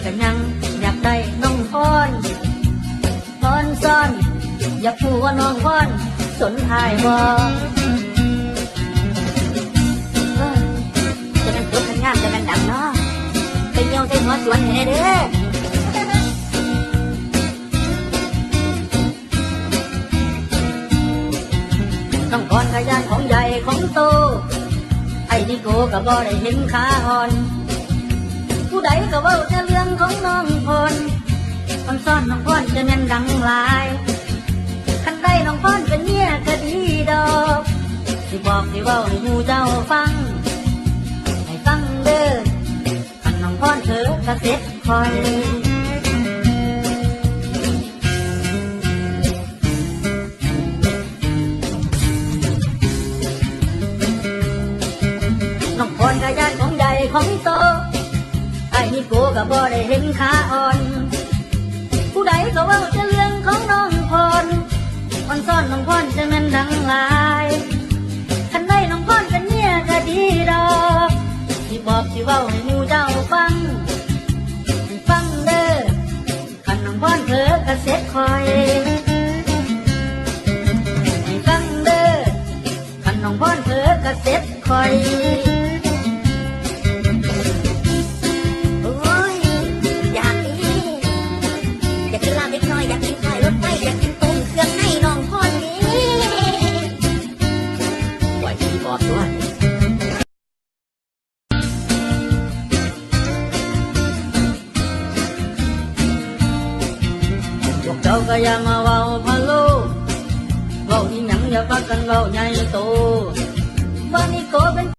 กันยังอยากได้น้องพรพรซ่อนอยากพูว่าน้องพรสนทายบ่จะเป็นตัวขันงามจะเป็นดังเนาะไปเยี่ยวใจหัวสวนให้เด้อน้องพรขยันของใหญ่ของโตไอ้นี่โกก็บ่ได้เห็นขาอ่อนผู้ใดก็เว้าแต่เรื่องของน้องพรคนซ่อนน้องพรจะแม่นดังหลายคันได้น้องพรเป็นเมียก็ดีดอกสิบอกสิเว้าให้หมู่เจ้าฟังให้ฟังเด้อคันน้องพรเธอก็เสร็จคอยน้องพรก็ญาติของใหญ่ของโตไอ้นี่โกก็บ่ได้เห็นขาอ่อนผู้ใดก็เว้าจะเรื่องของน้องพรคนซ่อนน้องพรจะแม่นดังหลายคันได้น้องพรเป็นเมียก็ดีดอกสิบอกสิเว้าให้หมู่เจ้าฟังให้ฟังเด้อคันน้องพรเธอก็เสร็จคอยให้ฟังเด้อคันน้องพรเธอก็เสร็จคอยอยากกินไข่รถไฟอยากกินต้มเครื่องในน้องพรนี้ปล่อยที่บอกด้วยพวกเจ้าก็อย่ามาเว้าพะโล้เว้าอีหยังอย่าฟังกันเว้าใหญ่โตบ้านนี้โกเป็น